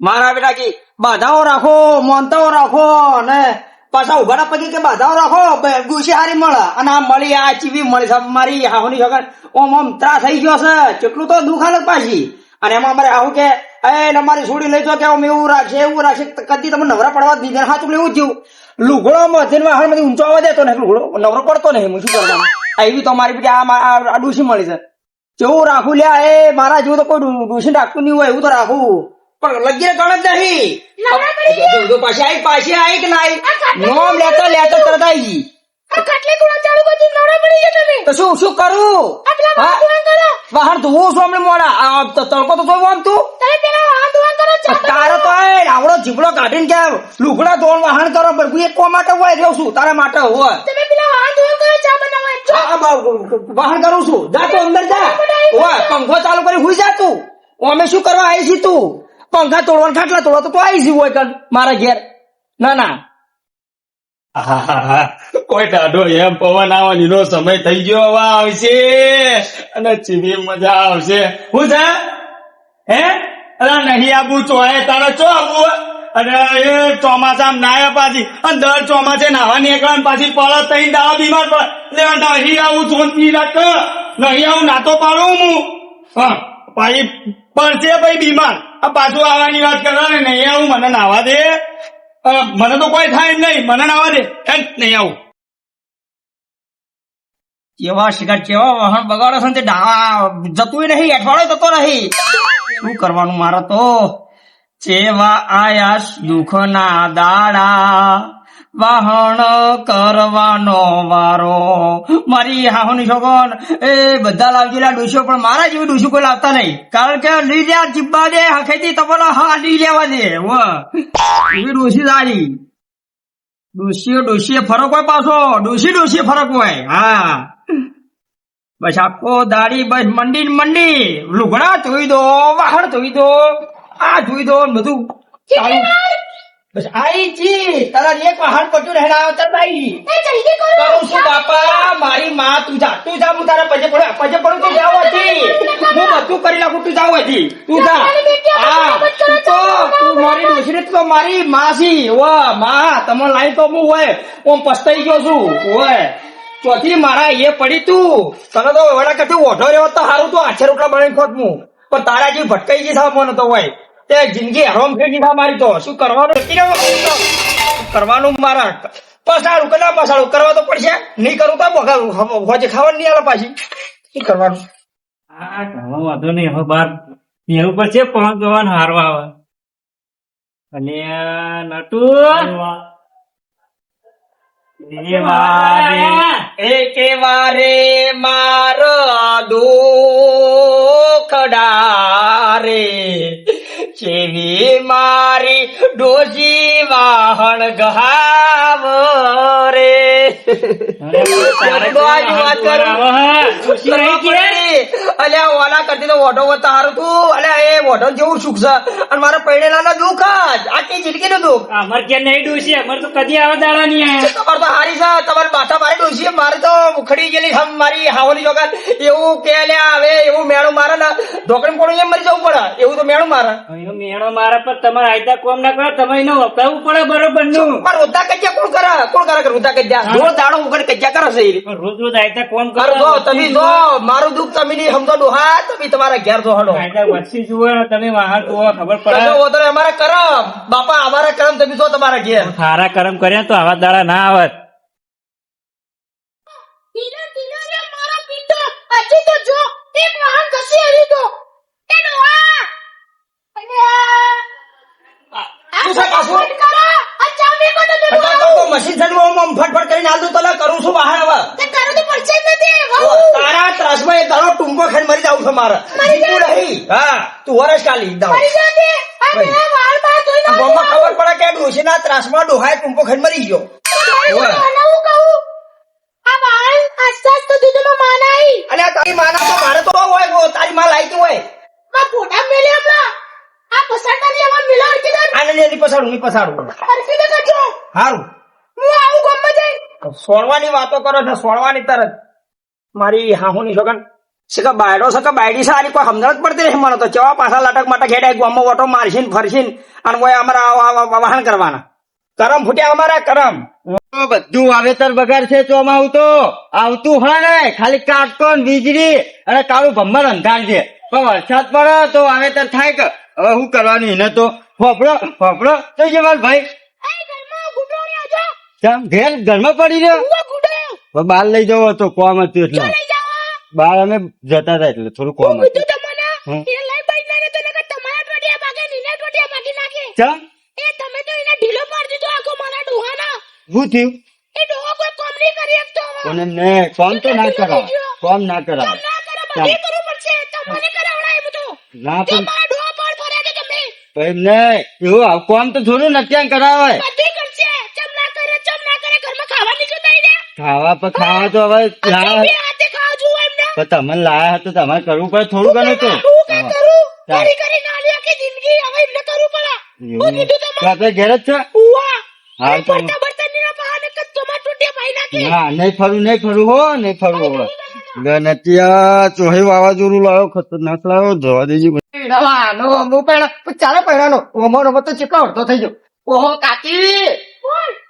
મારા બેટા કે બાધાઓ રાખો, મોનતાઓ રાખો અને પાછા ઉઘાડા પગે કે બાધાઓ રાખો, ડોશી હારી મળે. અને આ મળી આ ચીવી મળી છે મારી હાહુની છોકરા ઓમ ત્રાસ થઈ ગયો છે. કેટલું તો દુઃખ હાલત પાછી. અને એમાં અમારે આવું કે અમારી છોડી લઈ જો કે એવું રાખશે કદી તમે નવરા પડવા જ નહીં. હાચું એવું થયું લુગડો વાહન ઊંચો આવવા દેતો ને લુગડો નવરો પડતો નહીં. હું શું કરવાનું એવી તો મારી બેટી આ ડોશી મળી છે. કેવું રાખું લ્યા મારા જેવું તો કોઈ ડોશી રાખતું નહીં હોય એવું તો રાખું. પણ લગીને ગણ જ નહીં. પાછી આવી કે ના આવી નોમ લેતો તરત આવી ગઈ. તો શું કરું વાહન ધોવું છું હમણાં મોડા તડકો તો જોવું આમ તું તારે તો આવડો જીબડો કાઢીને કે લુગડા ધોણ વાહન કરો એક કો માટે હોય રહ્યો છું તારા માટે હોય વાહન કરું છું જા તું અંદર જા હોય પંખો ચાલુ કરી હુઈ જા તું. અમે શું કરવા આવી છી તું પંખા તોડવા ખાટલા તોડવા તો આવી છી હોય મારા ઘેર ના કોઈ ટાઢો એમ પવન આવવાની નો સમય થઈ ગયો હવે આવશે અને ચીવી મજા આવશે. હું છે હે અરે નહીં આબુ ચોહે તારે ચો આબુ અને એ ચોમાસામાં નાયા પાછી અને દર ચોમાસે નાવા નીકળવા પાછી પડત થઈ દાવા બીમાર પડે એટલે નહીં આવું ચોંતી રાખ નહીં આવું નાતો પાડું હું હા પાછી પડશે ભાઈ બીમાર આ પાછું આવવાની વાત કરવા ને નહીં આવું મને નાવા દે. મને તો કોઈ થાય એમ નહીં મને નાવા દે નહીં આવું. કેવા શિકાર કેવા વાહન બગાડો છે તે જતું નહીં અઠવાડિયો જતો નહીં. શું કરવાનું મારે તો જેવા આયા દુઃખ ના દાડા વાહન કરવાનો વારો. મારી હાહોની છોકર બધા લાવજેલા ડોસીઓ પણ મારા જેવી ડોસી કોઈ લાવતા નહીં. કારણ કે લઈ લે ચીબ્બા દે હખેતી તમને હા લઈ લેવા દે એવી ડોસી સારી. ડોસીએ ફરક હોય પાછો ડોસી ફરક હોય. હા બસ આખો દાડી બસ મંડી લુગડા ધોઈ દો વાહન ધોઈ દો આ ધોઈ દો બધું ચાલુ. બસ આઈ જી તારા એક વાહન પટ્યું રહેલા કરું છું બાપા. મારી માં તું જા હું તારા પજે પડું તું જાવ હતી હું બધું કરી નાખું તું જાવ હતી તું જા. હા તું મારી ડોસી તો મારી માં છી માં તમે લાઈ તો હું હોય ઓમ પસ્તાઈ ગયો છું હોય ચોથી મારા એ પડી તું તને તો વડા કશું ઓઢો રહ્યો તો સારું તું આછે રોટલા બનાવી ખોટ હું પણ તારા જે ભટકાઈ ગઈ સાહેબ મને તો હોય તે જિંદગી હરોમ ફેર દીધા મારી તો શું કરવાનું મારા પસાડું કે ના પસાડું કરવા તો પડશે નહીં કરું તો હોજે ખાવાનું નહીં આવે પાછી શું કરવાનું. હા વાંધો નહીં હવે બાર એવું પર છે પહોંચ જવાનું હારવા આવે અને નટુ એકે વારે મારો દુખડા રે ચેવી મારી ડોસી વાહન ગહાવ રે. ઓલા કરતી તો ઓઢો તારું તું અલ્યા એ ઓઢો જેવું સુખ છે અને મારા પૈણેલા દુઃખ જ આખી જિંદગી નું દુઃખ. અમાર ક્યાં નહીં ડોસી અમારે તો કદી આવા દાડા નહીં આવ્યા. તમારે તો હારી છે તમારી માથા મારી ડોસી મારે તો ઉખડી ગયેલી મારી હાવની જોગત એવું કે હવે એવું મેળું મારે ને ઢોકળી પડું એમ મરી જવું પડે એવું તો મેળું મારે મેળો મારા પર તમારે આયતા કોમ ના કરે તમે એને વપરાવું પડે બરોબર નું. પણ રોતા કજ્યા કોણ કરે રોતા કજ્યા રોજ દાડો ઉગડ કજ્યા કરે છે રોજ આયતા કોમ કરો તમે જો મારું દુઃખ તમે નહીં સમજો ડોહા તમે તમારા ઘેર જો હડો વચ્ચે જુઓ તમે વાહન જુઓ ખબર પડે અમારા કરમ બાપા અમારા કરમ તમે જો તમારા ઘેર સારા કરમ કર્યા તો આવા દાડા ના આવત. મશીન ફટફટ કરીને હાલ દઉં કરું છું બહાર હવે તારા ત્રાસમાં એક દાડો ટૂંકો ખાઈને મરી જાવ છું મારે નહીં. હા તું વરસ કાલી ખબર પડે કે ડોશી ના ત્રાસમાં ડોહાય ટૂંકો ખાઈને મરી ગયો. અને તારી માના તો મારે તો હોય તારી માં લાયકી હોય પસાડું સારું સોળવાની વાતો કરો છો સોળવાની તરત મારી હાહુની છોકન સકા બાયડો સકા બાયડી સારી કોઈ સમજણ જ પડતી નહીં મને તો ચવા પાછા લટક મટક હેડાય ગામમાં ઓટો મારશીન ફરશીન અને કોઈ અમારા વાહન કરવાના કરમ ફૂટ્યા અમારા કરમ બધું વાવેતર બગાડ છે ચોમાવું તો આવતું હોય ને ખાલી કાટકો ને વીજળી અને કાળું ભમ્મર અંધાર છે પણ વરસાદ પડે તો વાવેતર થાય કે હવે શું કરવાનું એને તો ફોફળો તો છે માર ભાઈ કેમ ઘેર ઘરમાં પડી રહ્યો હવે બહાર લઈ જવો હતો કોમ હતું એટલે બહાર અમે જતા હતા એટલે થોડું કોમ હતું ચમ શું થયું કોને ને કોમ તો ના કરાવ કોમ ના કરાવ ના પણ ને એવું કોમ તો થોડું નક્કી કરાવે ખાવા પર ખાવા તો હવે તમે લાયા તો તમારે કરવું પડે થોડું ઘણું તો આપડે ઘેર જ છે હા તો ના નહીં ફરું હો નહીં ફરું હવે ગણતિયા ચોહી વાવાઝોડું લાવ્યો ખતરનાક લાવ્યો જવા દેજો ચાલે પહેરાનો ઓમો તો ચેટલો અડધો થઈ ગયો ઓહો કાકી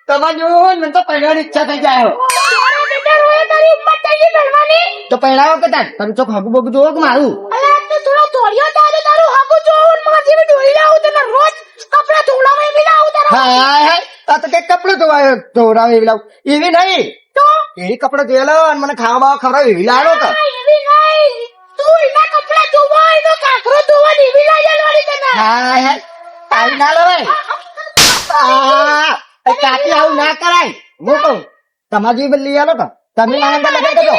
તમારે જોવો મને તો પહેરવાની ઈચ્છા થઈ જાય તો પહેરાવો કે તાર તમે ચોક હગું બગું જોવો કે મારું હા તો કઈ કપડું ધોવડાવે એવી લાવું એવી નહીં એવી કપડો ધોયેલો અને મને ખાવા બાવા ખવડાવે એવી લાવો કે હા આવી ના લેવાય કાકી આવું ના કરાય હું કઉ તમારે જેવી બદલી આલો તો તમે મારા લગાઈ દેજો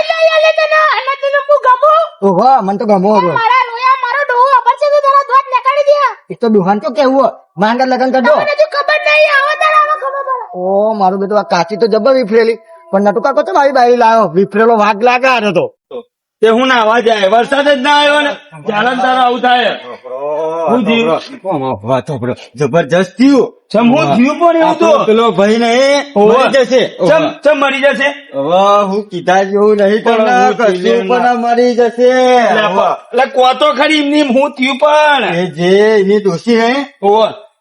ઓહો મને તો ગમો હતો એ તો દુહાન તો કેવું માંગા લગન કરજો ઓ મારું બેટું આ કાચી તો જબર વિફરેલી પણ નટુ કાકો ચમ આવી બારી લાવ્યો વિફરેલો વાઘ લાગે આને તો તે હું નાવા જાય વરસાદ જ ના આવ્યો ને ચાલન તારો આવું થાય જબરજસ્ત થયું ચમ હું થયું પણ એવું તો પેલો ભાઈ ને મરી જશે ચમ મરી જશે હવે હું કીધા જેવું નહીં પણ કશું પણ મરી જશે એટલે કોતો ખરી એમની હું થયું પણ એ જે એની દોષી હે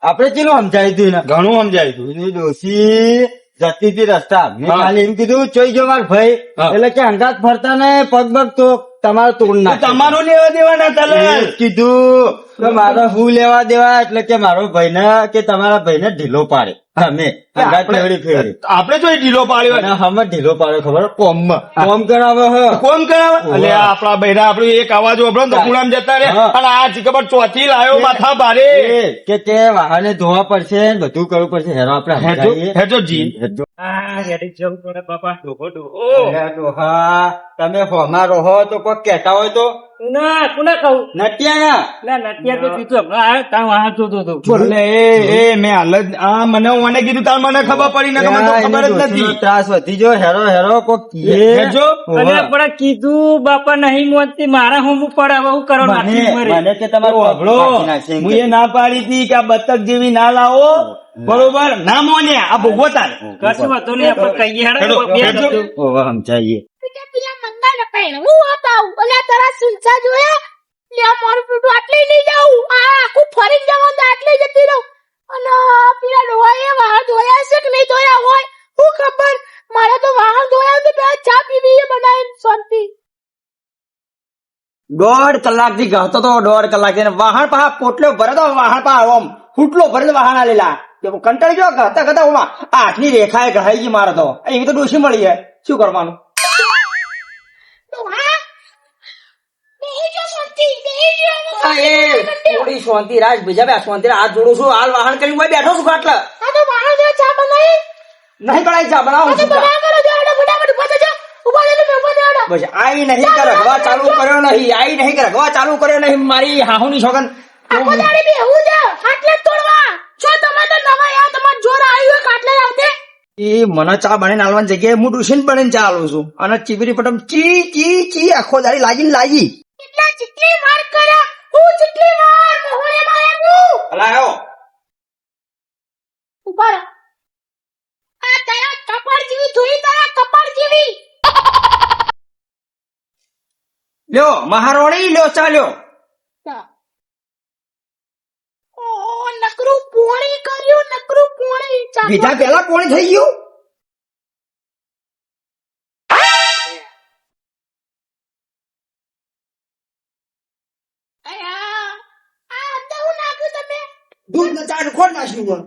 આપડે ચેલું સમજાયું હતું એને ઘણું સમજાયું હતું એની દોષી જતી હતી રસ્તા મેં ખાલી એમ કીધું ચોઈ ગયો માર ભાઈ એટલે કે અંગાત ફરતા ને પગ પગ તો તમારે તોડ ના તમારું લેવા દેવા ના ચાલે કીધું મારો હું લેવા દેવા એટલે કે મારો ભાઈ ને કે તમારા ભાઈ ને ઢીલો પાડે અમે અંગાત ફેવડી ફેવડી આપડે તો ઢીલો પાડ્યો હમે ઢીલો પાડ્યો ખબર કોમ કરાવે કોમ કરાવે એટલે આપડા બૈરા આપડે એક અવાજ ઓભળો તો ગુલામ જતા રે અને આ ખબર ચોથી લાયો માથા ભારે કે વાહને ધોવા પડશે બધું કરવું પડશે હેરો આપડે હેજો જી તમે હોમાં રહો તો કોઈ કેતા હોય તો ના કોને કહું નટિયા નટિયા તો કીધું હમણાં તાર વાહ જોતો હતો એટલે એ મેં હાલ જ મને મને કીધું તાર મને ખબર પડી ને મને તો ખબર જ નથી ત્રાસ વધી જો હેરો કોક હેજો અને આપણે કીધું બાપા નહીં મોતી મારા હું પડે હવે હું કરો મને કે તમારું અભળો હું એ ના પાડી હતી કે આ બતક જેવી ના લાવો બરોબર ના મોને આ ભોગવતા કશું હતું નહીં આપણે કહીએ સમજાઈએ દોઢ કલાક થી ગતો તો 1.5 કલાક વાહન પા પોટલો ભરે તો વાહન પા આમ ફૂટલો ભરે વાહન આલેલા કંટાળી ગયો ગતા ગતા ઓમાં આઠની રેખાએ ગહાઈ ગઈ મારે તો એવી તો ડોશી મળી જાય શું કરવાનું થોડી શાંતિ રાજ બીજા શાંતિ હાથ જોડું છું હાલ વાહન કરી બેઠો છું ખાટલા નહીં બનાવી ચા બનાવો બસ આઈ નહીં કે રખવા ચાલુ કર્યો નહીં મારી હાહુની છોકન મને ચા બને નાલવાની જગ્યાએ હું ટ્યુશન બને ચા આલું છું અને ચીબરી પટમ ચી ચી ચી આખો દાડી લાગી લ્યો મહારોણી લ્યો ચાલ્યો નકરું પોણી કર્યું નકરું પોણી બીજા પેલા કોણ થઈ ગયું દૂધ ને ચા ખોટ નાખ્યું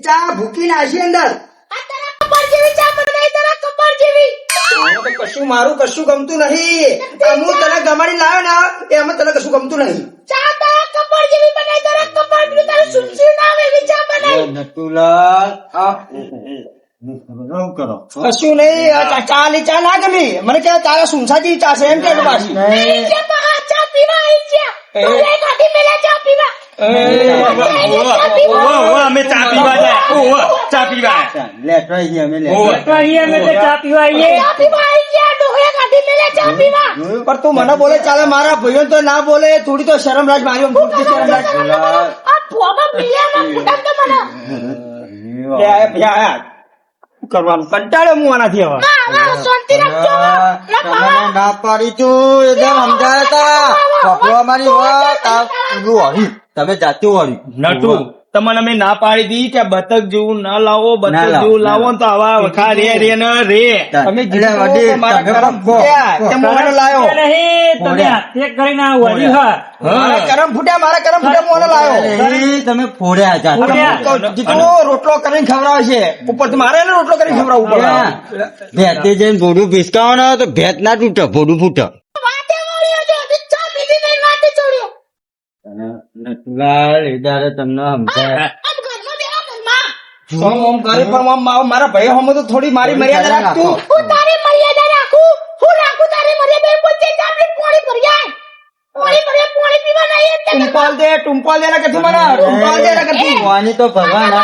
ચા ભૂકી નાખી અંદર કશું મારું કશું ગમતું નહીં હું તને ગમાડી લાવ્યો ને એમાં તને કશું ગમતું નહીં નટુલાલ શું કરો કશું નહીં ચા ની ચા ના ગમી મને કે તારા સુનસા જેવી ચા છે એમ કે પાછી અમે ચા પીવા જાય ચા પીવા લેટ રહી ગયા અમે ઓવે. લેટ તો અહીંયા અમે તો ચા પીવા આવીએ. પણ તું મને બોલે ચાલે મારા ભાઈઓ તો ના બોલે થોડી તો શરમ રાજ મારી આમ પૂરતી શરમ રાજ કરવાનું કંટાળ્યો હું આનાથી હવે તમને ના પાડી તું એકદમ સમજાયા તા પકડવા મારી વાત આ ઊંધું વાળ્યું. તમે જાતે વાળ્યું નટુ તમને અમે ના પાડી દી કે બતક જેવું ના લાવો ના બતક લાવો. જેવું લાવો ને તો આવા વખા રે રે ને રે તમે એટલે વડીલ, મારા તમે કરમ કહો. ફૂટ્યા, તે મોને લાયો નહીં, તમે હાથે કરીને આ વળી હા. મારા કરમ ફૂટ્યા મારા કરમ ફૂટ્યા મોને લાયો એ તમે ફોડ્યા જાતે. ફોડ્યા. જીતો રોટલો કરીને ખવડાવે છે ઉપરથી મારે એને રોટલો કરીને ખવડાવવું પડે ભેતે જઈને ભોડું પીસકાવો ને તો ભેત ના તૂટે ભોડું ફૂટે. નટુલાલ એ દાડે તમને સમજાય ઓમ ઓમ કરે પણ ઓમ મારા ભાઈ હમ તો થોડી મારી મર્યાદા રાખતું ટુંપાલ દે ને કથી મને ટુંપાલ દે ને કથી વાની તો ભગવાન આ.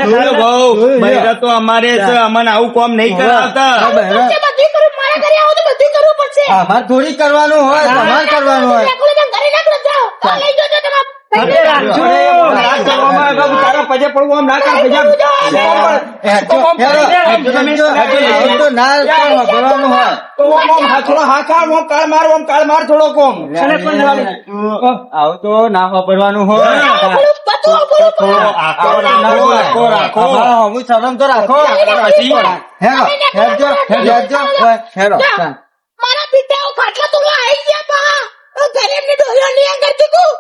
જોયું બહુ બૈરા તો અમારે છે અમને આવું કામ નહીં કરાવતા અમારે થોડી કરવાનું હોય તમારે કરવાનું હોય. હાથે રાખજો. ના કરવામાં આવે, બાબુ, તારા પગે પડવું આમ ના કર બીજા આવું તો ના કરવાનું હોય. થોડો હા ખા ઓમ કાળ માર થોડો કોમ આવું તો ના વાપરવાનું હોય. અમારા હમું શરમ તો રાખો. હેરો હેરજો હેરજો હેરો. મારા પિતા ખાટલા તોલા આવી ગયા પા ઘરે એમને ડોહ્યો ની અંદર તીકું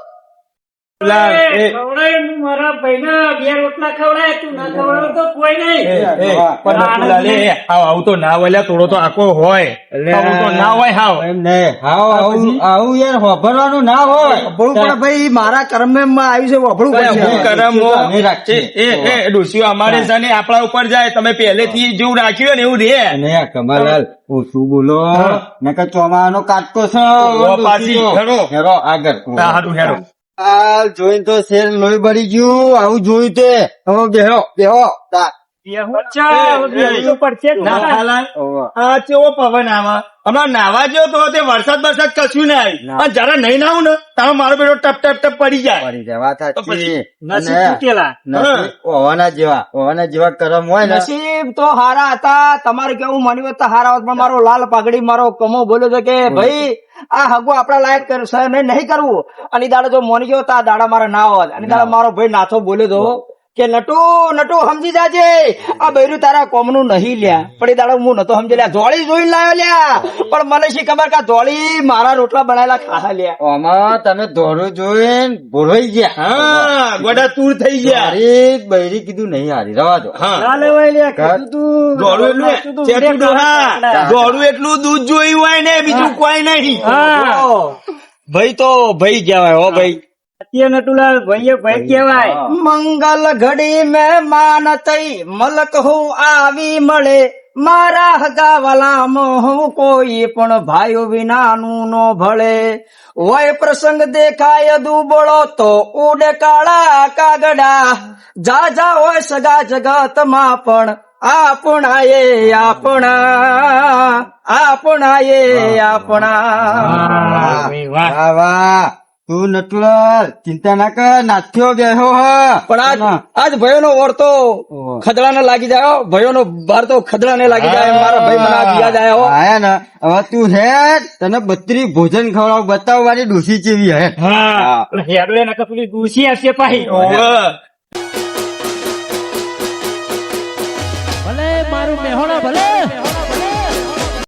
ખવડાય હું મારા ભાઈને 2 રોટલા ખવડાય, તું ના ખવડાવે તો કોઈ નહીં. આવું તો ના હોય થોડો તો આખો હોય આવું તો ના હોય હાવ એમ નહીં. આવું યાર વાપરવાનું ના હોય. વભળું પણ ભાઈ મારા કર્મ માં આવ્યું છે વભળું હું પડશે. કરમ અમે રાખીએ. એ ડોસીઓ અમારે છે ને આપણા ઉપર જાય તમે પહેલેથી જેવું રાખ્યું ને એવું રે અને આ કમલાલ ઓછું બોલો નકર ચોમાનો કાટકો છે. પાછી હેરો. હેરો આગળ હારું હેરો આ જોઈને તો શેર લોહી બળી ગયું. આવું જોયું તે હવે બેહો બેહો તા. બેહવું છે, બેહવું પડશે જ ના ને. હાલાય. ઓવે. આ કેવો પવન આવા હમણાં નાવા જેવો તો તે વરસાદ કશું ના આવી અને જરા નહીં નાવું ને તારો મારો બેટો ટપ ટપ ટપ પડી જાય પડી જાય વાત તો પછી સાચી. નસીબ અને તૂટેલા. નસીબ ઓવાના જેવા કરમ હોય ને નસીબ તો હારા હતા તમારે કેવું માન્યું હોત તો હારા હોત પણ મારો લાલ પાઘડી મારો કમો બોલ્યો છે કે ભાઈ આ હગો આપડા લાયક નહીં કરવું અને દાડો જો મોની ગયો તો આ દાડા મારા ના હોત અને દાડા મારો ભાઈ નાથો બોલ્યો તો કે નટુ સમજી જાજે આ બૈરું તારા કોમનું નહીં લ્યા પણ એ દાડો હું નતો સમજી લ્યા જોળી જોઈ લાવ્યો લ્યા પણ મને શી ખબર કે આ જોળી મારા રોટલા બનાયેલા ખાધા લ્યા આમાં તમે દોરો જોઈને ભોળવાઈ ગયા. હા ગોડા તૂર થઈ ગયા હારી બૈરી કીધું નહીં હારી રવા દો. હા ના લેવાય લ્યા, કીધું તું. દોડું એટલું ચેટું ડોહા. દોડું એટલું દૂધ જોયું હોય ને બીજું કોઈ નહીં હા, ભાઈ તો ભાઈ કહેવાય હો ભાઈ અત્યારે નટુલાલ ભાઈએ ભાઈ કહેવાય. મંગલ ઘડી મહેમાન થઈ મલક હું આવી મળે મારા હગાવાલામાં હું કોઈ પણ ભાઈઓ વિનાનું નો ભળે હોય પ્રસંગ દેખાય દુબળો તો ઉડે કાળા કાગડા જા હોય સગા જગતમાં પણ આપણાએ આપણા વાહ. વાહ વાહ તું નટુલા ચિંતા ના કર, નાથ્યો બેહો હ પણ આજ ભયો નો ઓરતો ઓહો. ખદડા ને લાગી જાય ભયો નો બાર તો ખદડા ને લાગી જાય મારા ભાઈ મને આ યાદ આવ્યો આયા ને હવે તું હે તને 32 ભોજન ખવડાવ બતાવવાની ડોસી ચેવી હે હા હેડો એને કપલી દૂસી હશે પાહી ભલે મારું મેહોણા ભલે